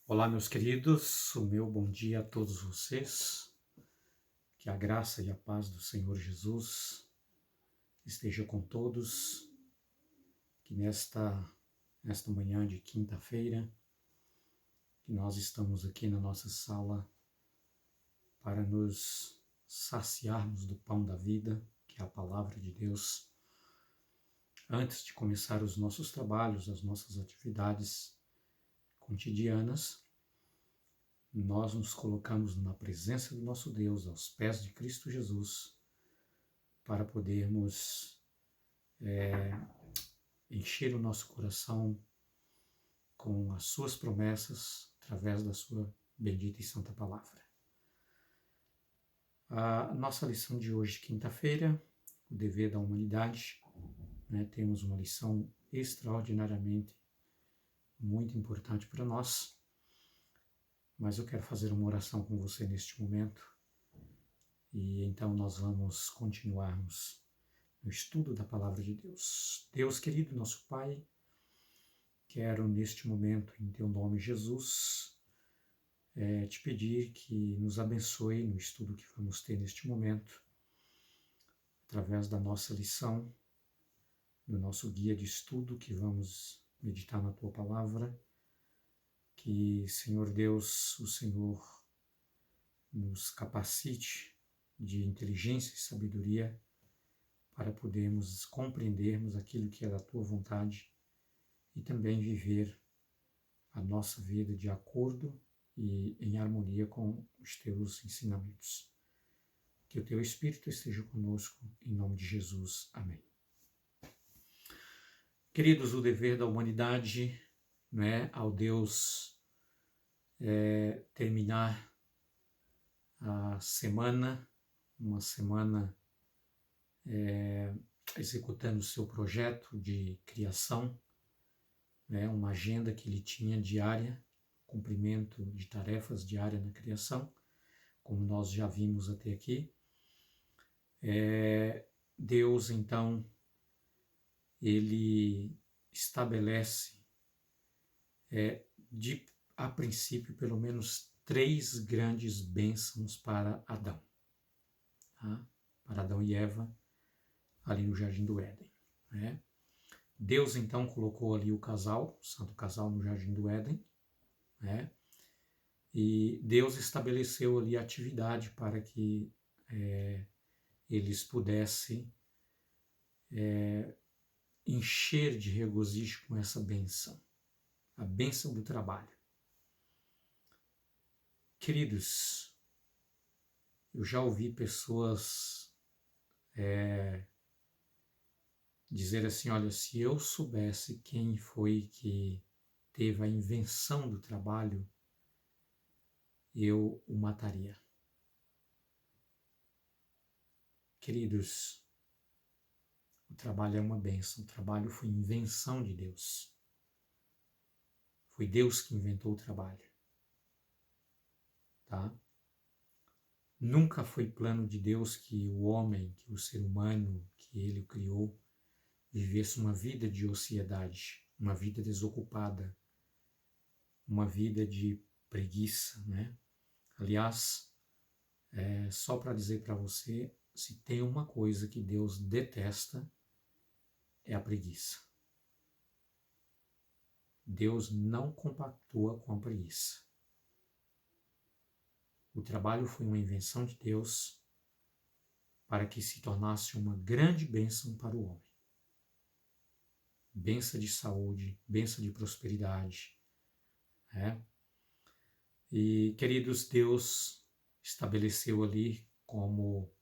Olá, meus queridos, o meu bom dia a todos vocês. Que a graça e a paz do Senhor Jesus esteja com todos. Que nesta manhã de quinta-feira, que nós estamos aqui na nossa sala para nos saciarmos do pão da vida, que é a palavra de Deus. Antes de começar os nossos trabalhos, as nossas atividades cotidianas, nós nos colocamos na presença do nosso Deus, aos pés de Cristo Jesus, para podermos encher o nosso coração com as suas promessas, através da sua bendita e santa palavra. A nossa lição de hoje, quinta-feira, o dever da humanidade, temos uma lição extraordinariamente muito importante para nós, mas eu quero fazer uma oração com você neste momento, e então nós vamos continuarmos no estudo da palavra de Deus. Deus querido, nosso Pai, quero neste momento, em Teu nome Jesus, te pedir que nos abençoe no estudo que vamos ter neste momento, através da nossa lição, do nosso guia de estudo que vamos meditar na Tua palavra, que, Senhor Deus, o Senhor nos capacite de inteligência e sabedoria para podermos compreendermos aquilo que é da Tua vontade e também viver a nossa vida de acordo e em harmonia com os Teus ensinamentos. Que o Teu Espírito esteja conosco, em nome de Jesus. Amém. Queridos, o dever da humanidade, ao Deus terminar a semana, uma semana executando o seu projeto de criação, uma agenda que ele tinha diária, cumprimento de tarefas diárias na criação, como nós já vimos até aqui. Deus, então, ele estabelece, a princípio, pelo menos 3 grandes bênçãos para Adão, para Adão e Eva, ali no Jardim do Éden. Deus, então, colocou ali o casal, o santo casal, no Jardim do Éden, e Deus estabeleceu ali a atividade para que eles pudessem encher de regozijo com essa bênção, a bênção do trabalho. Queridos, eu já ouvi pessoas dizer assim, olha, se eu soubesse quem foi que teve a invenção do trabalho, eu o mataria. Queridos, o trabalho é uma bênção, o trabalho foi invenção de Deus. Foi Deus que inventou o trabalho. Nunca foi plano de Deus que o homem, que o ser humano, que ele o criou, vivesse uma vida de ociosidade, uma vida desocupada, uma vida de preguiça, Aliás, só para dizer para você, se tem uma coisa que Deus detesta, é a preguiça. Deus não compactua com a preguiça. O trabalho foi uma invenção de Deus para que se tornasse uma grande bênção para o homem. Bênção de saúde, bênção de prosperidade. E, queridos, Deus estabeleceu ali como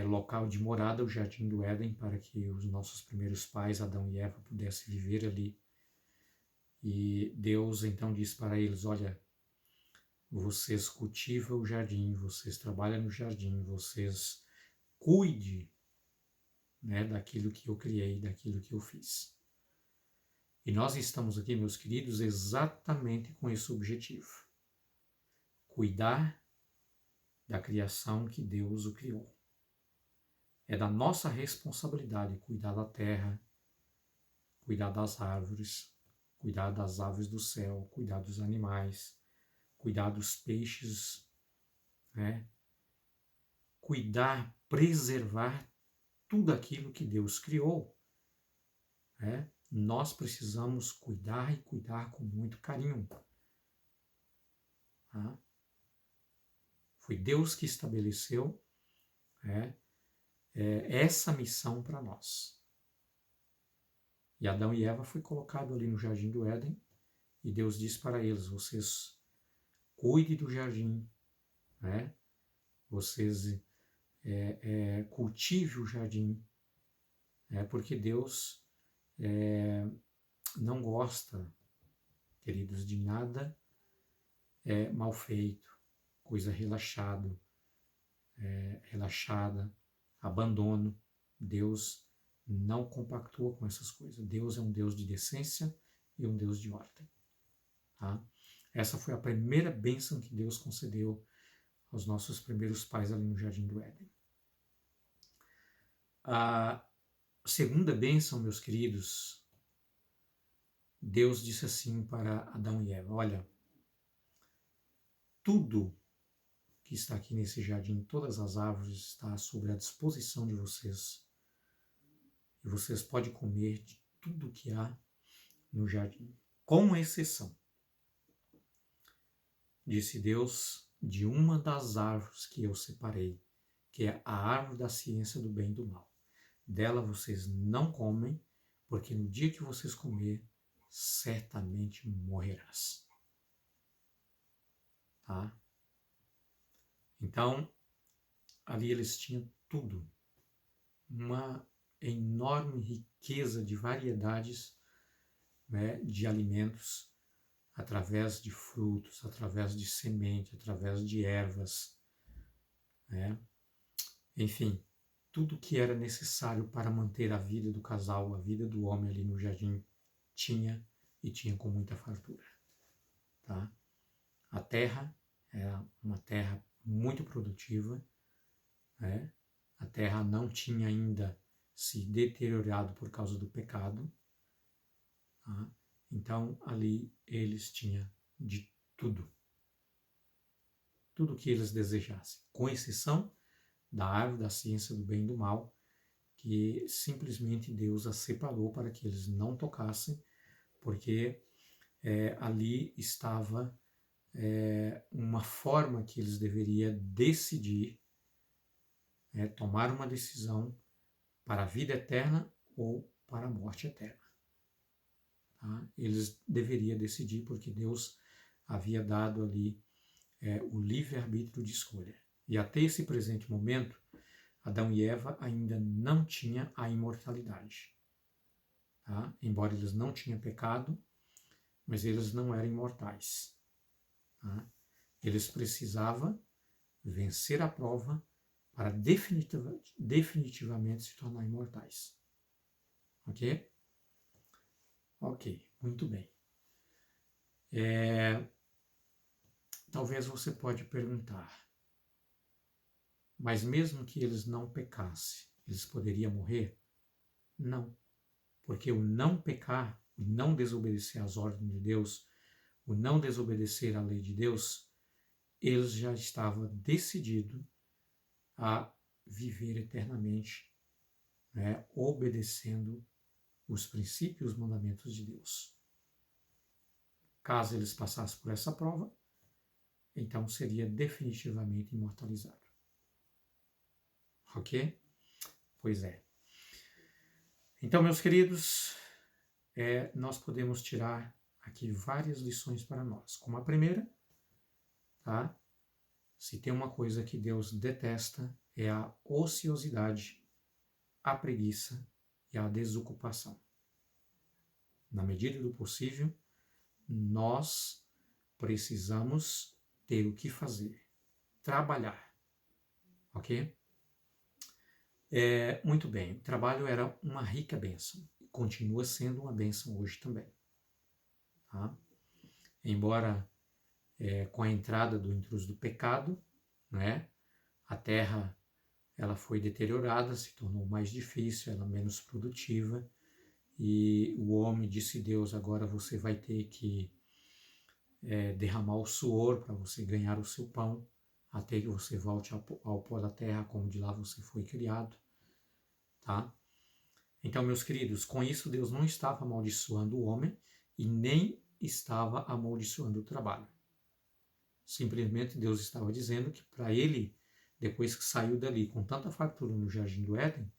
local de morada o Jardim do Éden para que os nossos primeiros pais, Adão e Eva, pudessem viver ali. E Deus então disse para eles, olha, vocês cultivam o jardim, vocês trabalham no jardim, vocês cuidem daquilo que eu criei, daquilo que eu fiz. E nós estamos aqui, meus queridos, exatamente com esse objetivo. Cuidar da criação que Deus o criou. É da nossa responsabilidade cuidar da terra, cuidar das árvores, cuidar das aves do céu, cuidar dos animais, cuidar dos peixes, né? Cuidar, preservar tudo aquilo que Deus criou, né? Nós precisamos cuidar e cuidar com muito carinho. Tá? Foi Deus que estabeleceu, né, essa missão para nós. E Adão e Eva foi colocado ali no Jardim do Éden, e Deus disse para eles: vocês cuidem do jardim, né? Vocês cultivem o jardim, né? Porque Deus não gosta, queridos, de nada mal feito, coisa relaxada, abandono. Deus não compactua com essas coisas. Deus é um Deus de decência e um Deus de ordem. Tá? Essa foi a primeira bênção que Deus concedeu aos nossos primeiros pais ali no Jardim do Éden. A segunda bênção, meus queridos, Deus disse assim para Adão e Eva: olha, tudo que está aqui nesse jardim, todas as árvores, está sobre a disposição de vocês. E vocês podem comer de tudo que há no jardim, com exceção, disse Deus, de uma das árvores que eu separei, que é a árvore da ciência do bem e do mal. Dela vocês não comem, porque no dia que vocês comer, certamente morrerás. Tá? Então, ali eles tinham tudo. Uma enorme riqueza de variedades, né, de alimentos, através de frutos, através de semente, através de ervas, né? Enfim, tudo que era necessário para manter a vida do casal, a vida do homem ali no jardim, tinha, e tinha com muita fartura. Tá? A terra era uma terra muito produtiva, né? A terra não tinha ainda se deteriorado por causa do pecado. Tá? Então, ali eles tinham de tudo. Tudo que eles desejassem, com exceção da árvore da ciência do bem e do mal, que simplesmente Deus a separou para que eles não tocassem, porque ali estava uma forma que eles deveriam decidir, tomar uma decisão para a vida eterna ou para a morte eterna. Tá? Eles deveriam decidir porque Deus havia dado ali o livre-arbítrio de escolha. E até esse presente momento, Adão e Eva ainda não tinham a imortalidade. Tá? Embora eles não tinham pecado, mas eles não eram imortais. Tá? Eles precisavam vencer a prova para definitivamente se tornar imortais. Ok? Ok, muito bem. Talvez você pode perguntar, mas mesmo que eles não pecassem, eles poderiam morrer? Não, porque o não pecar, o não desobedecer às ordens de Deus, o não desobedecer à lei de Deus, eles já estavam decididos a viver eternamente, né, obedecendo os princípios e os mandamentos de Deus. Caso eles passassem por essa prova, então seria definitivamente imortalizado. Ok? Pois é. Então, meus queridos, nós podemos tirar aqui várias lições para nós. Como a primeira, tá? Se tem uma coisa que Deus detesta, é a ociosidade, a preguiça e a desocupação. Na medida do possível, nós precisamos ter o que fazer, trabalhar, ok? Muito bem, o trabalho era uma rica bênção, e continua sendo uma bênção hoje também. Tá? Embora com a entrada do intruso do pecado, né, a terra ela foi deteriorada, se tornou mais difícil, ela menos produtiva, E o homem disse: Deus, agora você vai ter que derramar o suor para você ganhar o seu pão, até que você volte ao pó da terra, como de lá você foi criado, tá? Então, meus queridos, com isso Deus não estava amaldiçoando o homem e nem estava amaldiçoando o trabalho. Simplesmente Deus estava dizendo que para ele, depois que saiu dali com tanta fartura no Jardim do Éden,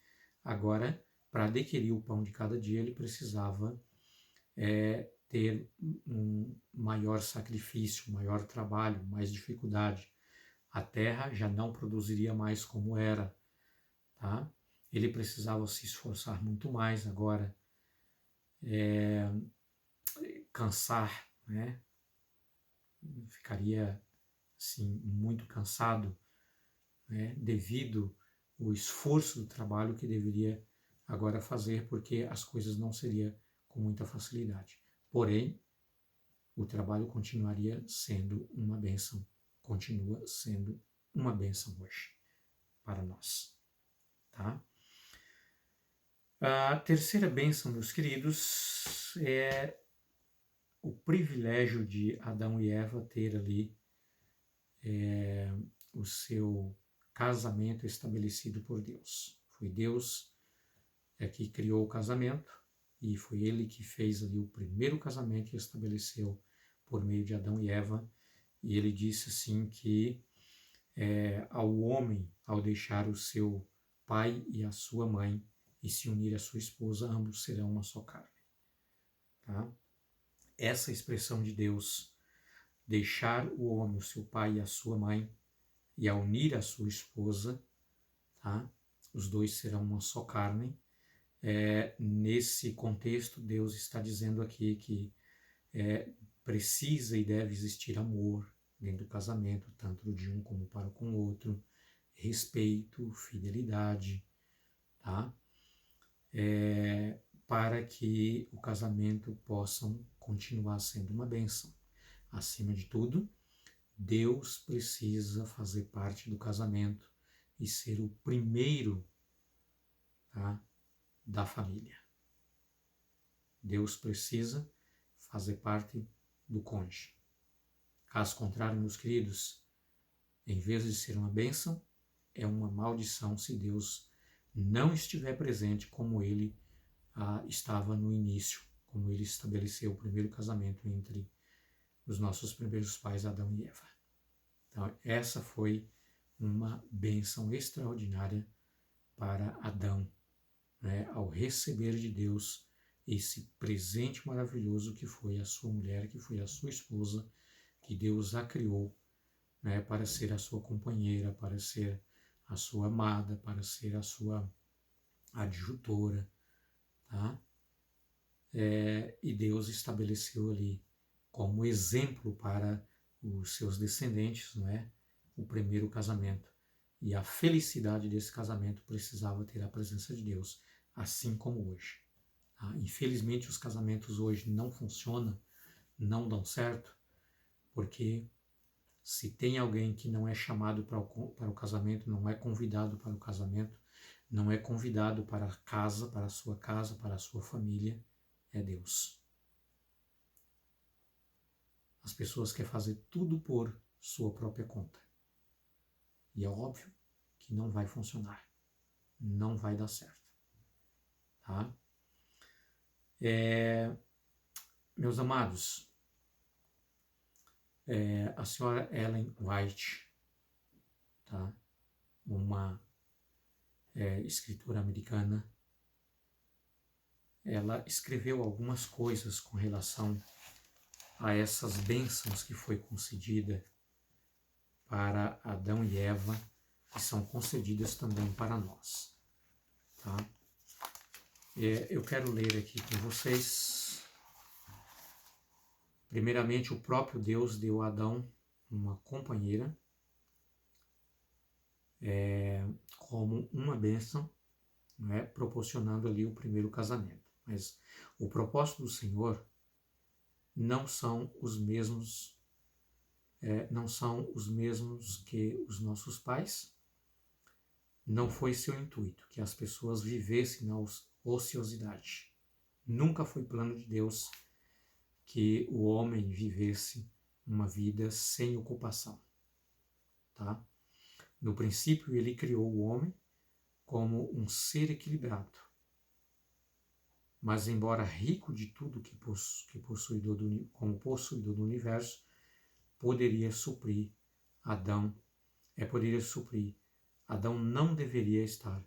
agora, para adquirir o pão de cada dia, ele precisava ter um maior sacrifício, maior trabalho, mais dificuldade. A terra já não produziria mais como era, tá? Ele precisava se esforçar muito mais agora, cansar, né? Ficaria assim muito cansado, né? Devido ao esforço do trabalho que deveria agora fazer, porque as coisas não seriam com muita facilidade. Porém, o trabalho continuaria sendo uma bênção, continua sendo uma bênção hoje para nós, tá? A terceira bênção, meus queridos, é o privilégio de Adão e Eva ter ali o seu casamento estabelecido por Deus. Foi Deus que criou o casamento e foi Ele que fez ali o primeiro casamento e estabeleceu por meio de Adão e Eva. E Ele disse assim que ao homem, ao deixar o seu pai e a sua mãe e se unir à sua esposa, ambos serão uma só carne. Tá? Essa expressão de Deus, deixar o homem, o seu pai e a sua mãe, e a unir a sua esposa, tá? Os dois serão uma só carne. Nesse contexto, Deus está dizendo aqui que precisa e deve existir amor dentro do casamento, tanto de um como para com o outro, respeito, fidelidade, tá? Para que o casamento possa continuar sendo uma bênção. Acima de tudo, Deus precisa fazer parte do casamento e ser o primeiro, tá, da família. Deus precisa fazer parte do cônjuge. Caso contrário, meus queridos, em vez de ser uma bênção, é uma maldição se Deus não estiver presente como Ele estava no início, como Ele estabeleceu o primeiro casamento entre os nossos primeiros pais, Adão e Eva. Então, essa foi uma bênção extraordinária para Adão, né, ao receber de Deus esse presente maravilhoso que foi a sua mulher, que foi a sua esposa, que Deus a criou, né, para ser a sua companheira, para ser a sua amada, para ser a sua adjutora, tá? E Deus estabeleceu ali como exemplo para os seus descendentes, não é? O primeiro casamento. E a felicidade desse casamento precisava ter a presença de Deus, assim como hoje. Tá? Infelizmente, os casamentos hoje não funcionam, não dão certo, porque se tem alguém que não é chamado para o casamento, não é convidado para o casamento, não é convidado para a casa, para a sua casa, para a sua família, é Deus. As pessoas querem fazer tudo por sua própria conta. E é óbvio que não vai funcionar. Não vai dar certo. Tá? Meus amados, a senhora Ellen White, tá? Uma escritora americana, ela escreveu algumas coisas com relação a essas bênçãos que foi concedida para Adão e Eva, que são concedidas também para nós. Tá? Eu quero ler aqui com vocês. Primeiramente, o próprio Deus deu a Adão uma companheira como uma bênção, né, proporcionando ali o primeiro casamento. Mas o propósito do Senhor não são os mesmos que os nossos pais. Não foi seu intuito que as pessoas vivessem na ociosidade. Nunca foi plano de Deus que o homem vivesse uma vida sem ocupação, tá? No princípio, ele criou o homem como um ser equilibrado. Mas, embora rico de tudo como possuidor do universo, poderia suprir Adão. Adão não deveria estar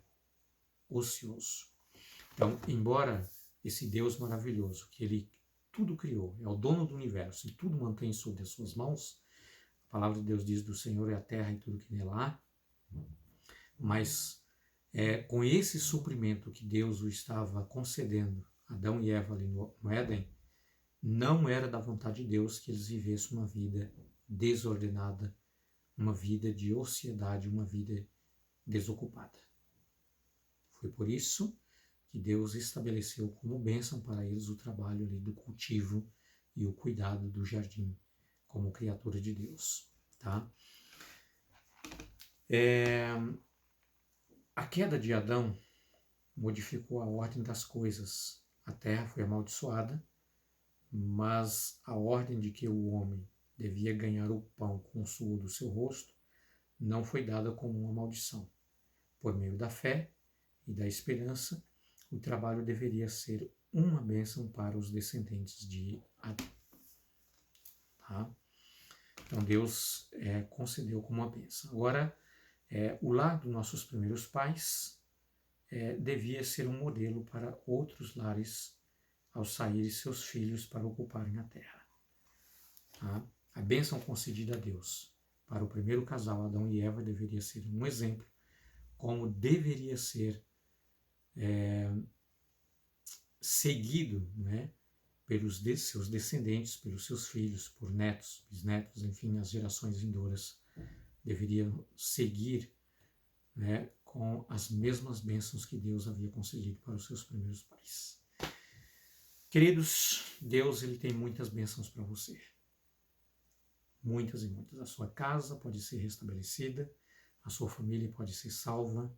ocioso. Então, embora esse Deus maravilhoso, que ele tudo criou, é o dono do universo e tudo mantém sob as suas mãos, a palavra de Deus diz: do Senhor é a terra e tudo que nela há, mas com esse suprimento que Deus o estava concedendo a Adão e Eva ali no Éden, não era da vontade de Deus que eles vivessem uma vida desordenada, uma vida de ociosidade, uma vida desocupada. Foi por isso que Deus estabeleceu como bênção para eles o trabalho ali do cultivo e o cuidado do jardim como criatura de Deus, tá? A queda de Adão modificou a ordem das coisas. A terra foi amaldiçoada, mas a ordem de que o homem devia ganhar o pão com o suor do seu rosto não foi dada como uma maldição. Por meio da fé e da esperança, o trabalho deveria ser uma bênção para os descendentes de Adão. Tá? Então Deus concedeu como uma bênção. Agora, o lar dos nossos primeiros pais devia ser um modelo para outros lares ao saírem seus filhos para ocuparem a terra. Tá? A bênção concedida a Deus para o primeiro casal, Adão e Eva, deveria ser um exemplo como deveria ser seguido, né, pelos seus descendentes, pelos seus filhos, por netos, bisnetos, enfim, as gerações vindouras deveriam seguir, né, com as mesmas bênçãos que Deus havia concedido para os seus primeiros pais. Queridos, Deus ele tem muitas bênçãos para você. Muitas e muitas. A sua casa pode ser restabelecida, a sua família pode ser salva,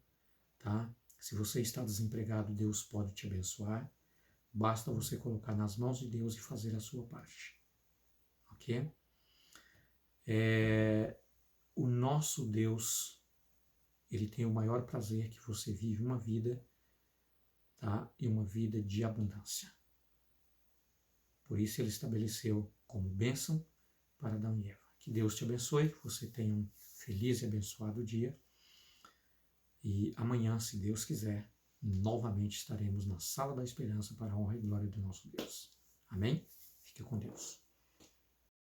tá? Se você está desempregado, Deus pode te abençoar. Basta você colocar nas mãos de Deus e fazer a sua parte. Ok? O nosso Deus, ele tem o maior prazer que você vive uma vida, tá? E uma vida de abundância. Por isso ele estabeleceu como bênção para Adão e Eva. Que Deus te abençoe, que você tenha um feliz e abençoado dia. E amanhã, se Deus quiser, novamente estaremos na Sala da Esperança para a honra e glória do nosso Deus. Amém? Fique com Deus.